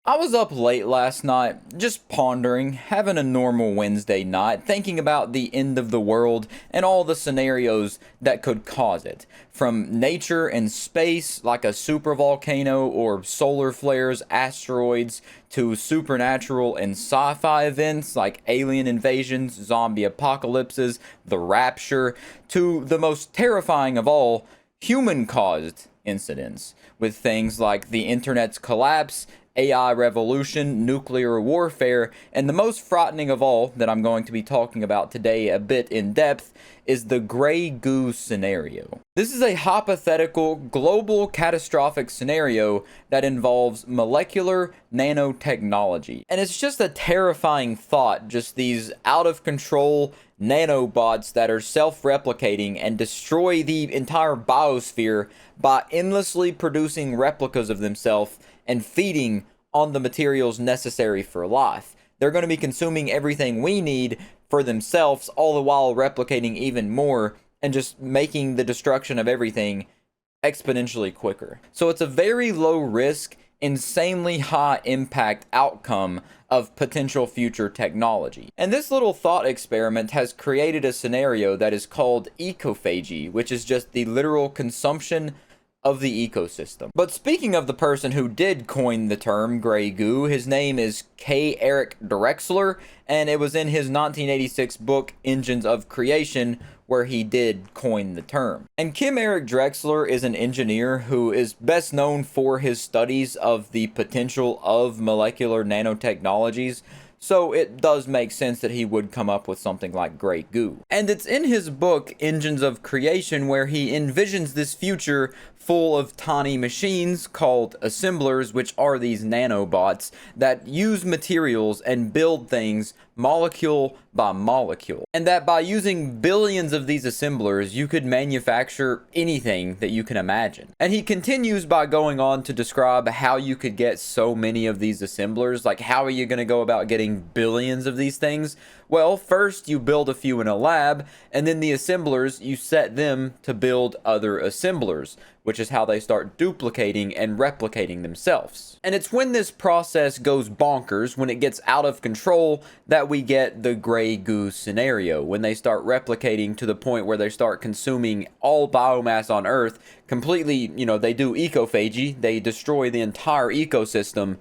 I was up late last night, just pondering, having a normal Wednesday night, thinking about the end of the world and all the scenarios that could cause it. From nature and space, like a supervolcano or solar flares, asteroids, to supernatural and sci fi events like alien invasions, zombie apocalypses, the rapture, to the most terrifying of all, human caused incidents, with things like the internet's collapse, AI revolution, nuclear warfare, and the most frightening of all that I'm going to be talking about today a bit in depth is the gray goo scenario. This is a hypothetical global catastrophic scenario that involves molecular nanotechnology. And it's just a terrifying thought, just these out of control nanobots that are self-replicating and destroy the entire biosphere by endlessly producing replicas of themselves and feeding on the materials necessary for life. They're going to be consuming everything we need for themselves, all the while replicating even more and just making the destruction of everything exponentially quicker. So it's a very low risk, insanely high impact outcome of potential future technology. And this little thought experiment has created a scenario that is called ecophagy, which is just the literal consumption of the ecosystem. But speaking of the person who did coin the term gray goo, his name is K. Eric Drexler, and it was in his 1986 book Engines of Creation where he did coin the term. And Kim Eric Drexler is an engineer who is best known for his studies of the potential of molecular nanotechnologies, so it does make sense that he would come up with something like gray goo. And it's in his book, Engines of Creation, where he envisions this future full of tiny machines called assemblers, which are these nanobots that use materials and build things molecule by molecule. And that by using billions of these assemblers, you could manufacture anything that you can imagine. And he continues by going on to describe how you could get so many of these assemblers. Like, how are you going to go about getting billions of these things? Well, first you build a few in a lab, and then the assemblers, you set them to build other assemblers, which is how they start duplicating and replicating themselves. And it's when this process goes bonkers, when it gets out of control, that we get the gray goo scenario, when they start replicating to the point where they start consuming all biomass on Earth completely. They do ecophagy, they destroy the entire ecosystem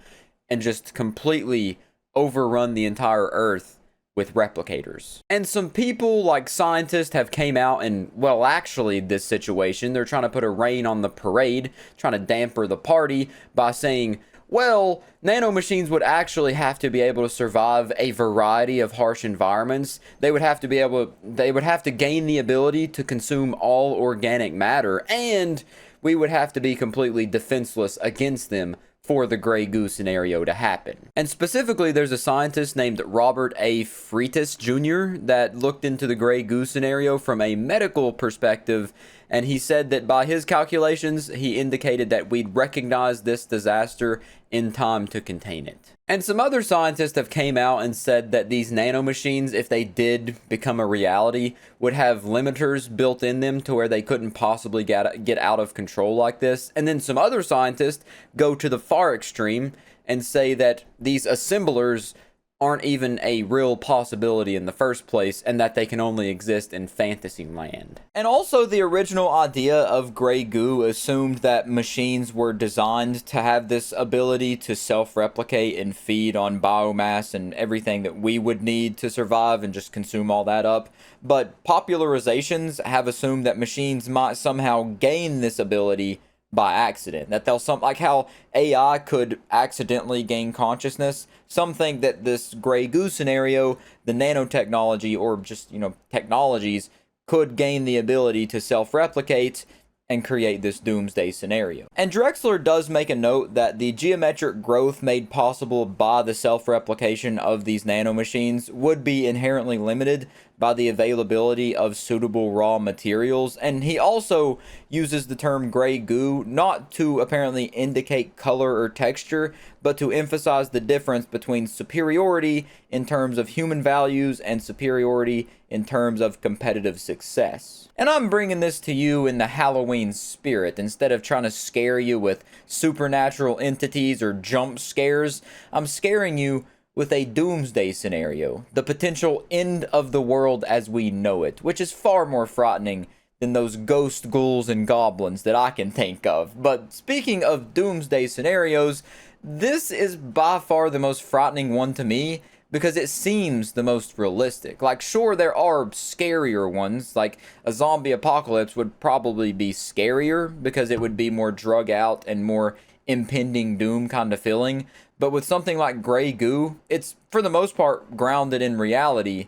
and just completely overrun the entire Earth with replicators. And some people, like scientists, have came out and, well, actually this situation, they're trying to put a rein on the parade, trying to damper the party by saying, well, nanomachines would actually have to be able to survive a variety of harsh environments. They would have to gain the ability to consume all organic matter, and we would have to be completely defenseless against them for the gray goo scenario to happen. And specifically, there's a scientist named Robert A. Freitas Jr. that looked into the gray goo scenario from a medical perspective, and he said that by his calculations, he indicated that we'd recognize this disaster in time to contain it. And some other scientists have came out and said that these nanomachines, if they did become a reality, would have limiters built in them to where they couldn't possibly get out of control like this. And then some other scientists go to the far extreme and say that these assemblers aren't even a real possibility in the first place, and that they can only exist in fantasy land. And also, the original idea of gray goo assumed that machines were designed to have this ability to self-replicate and feed on biomass and everything that we would need to survive and just consume all that up. But popularizations have assumed that machines might somehow gain this ability by accident, that like how AI could accidentally gain consciousness. Some think that this gray goo scenario, the nanotechnology or just technologies, could gain the ability to self-replicate and create this doomsday scenario. And Drexler does make a note that the geometric growth made possible by the self-replication of these nanomachines would be inherently limited by the availability of suitable raw materials. And he also uses the term gray goo not to apparently indicate color or texture, but to emphasize the difference between superiority in terms of human values and superiority in terms of competitive success. And I'm bringing this to you in the Halloween spirit. Instead of trying to scare you with supernatural entities or jump scares, I'm scaring you with a doomsday scenario, the potential end of the world as we know it, which is far more frightening than those ghost ghouls and goblins that I can think of. But speaking of doomsday scenarios, this is by far the most frightening one to me because it seems the most realistic. Like, sure, there are scarier ones, like a zombie apocalypse would probably be scarier because it would be more drug out and more impending doom kind of feeling. But with something like gray goo, it's for the most part grounded in reality,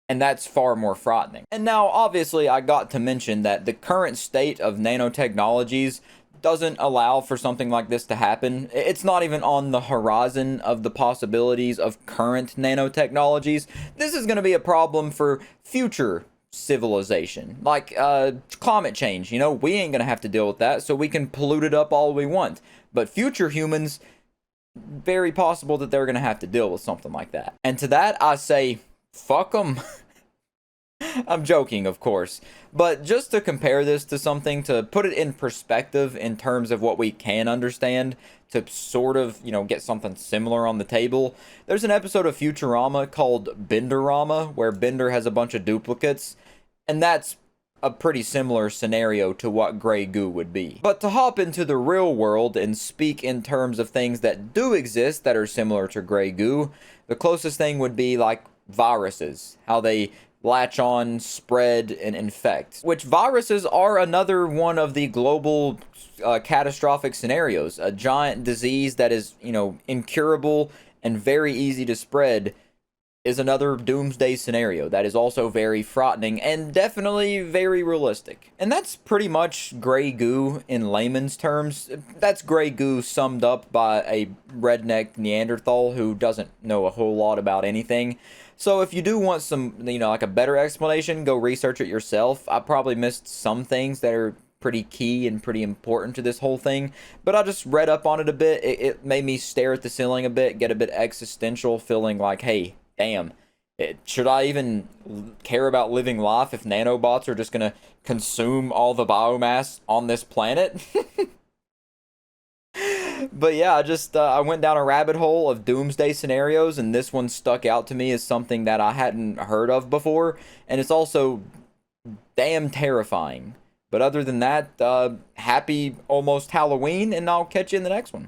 and that's far more frightening. And now, obviously, I got to mention that the current state of nanotechnologies doesn't allow for something like this to happen. It's not even on the horizon of the possibilities of current nanotechnologies. This is going to be a problem for future civilization, like climate change. You know, we ain't going to have to deal with that, so we can pollute it up all we want. But future humans, very possible that they're going to have to deal with something like that. And to that, I say, fuck them. I'm joking, of course. But just to compare this to something, to put it in perspective in terms of what we can understand, to sort of, you know, get something similar on the table, there's an episode of Futurama called Benderama, where Bender has a bunch of duplicates, and that's a pretty similar scenario to what gray goo would be. But to hop into the real world and speak in terms of things that do exist that are similar to gray goo, the closest thing would be like viruses, how they latch on, spread, and infect. Which viruses are another one of the global catastrophic scenarios. A giant disease that is, you know, incurable and very easy to spread is another doomsday scenario that is also very frightening and definitely very realistic. And that's pretty much gray goo in layman's terms. That's gray goo summed up by a redneck Neanderthal who doesn't know a whole lot about anything. So if you do want some, you know, like a better explanation, go research it yourself. I probably missed some things that are pretty key and pretty important to this whole thing, but I just read up on it a bit. It made me stare at the ceiling a bit, get a bit existential, feeling like, hey, damn, should I even care about living life if nanobots are just gonna consume all the biomass on this planet? But yeah, I went down a rabbit hole of doomsday scenarios, and this one stuck out to me as something that I hadn't heard of before, and it's also damn terrifying. But other than that, happy almost Halloween, and I'll catch you in the next one.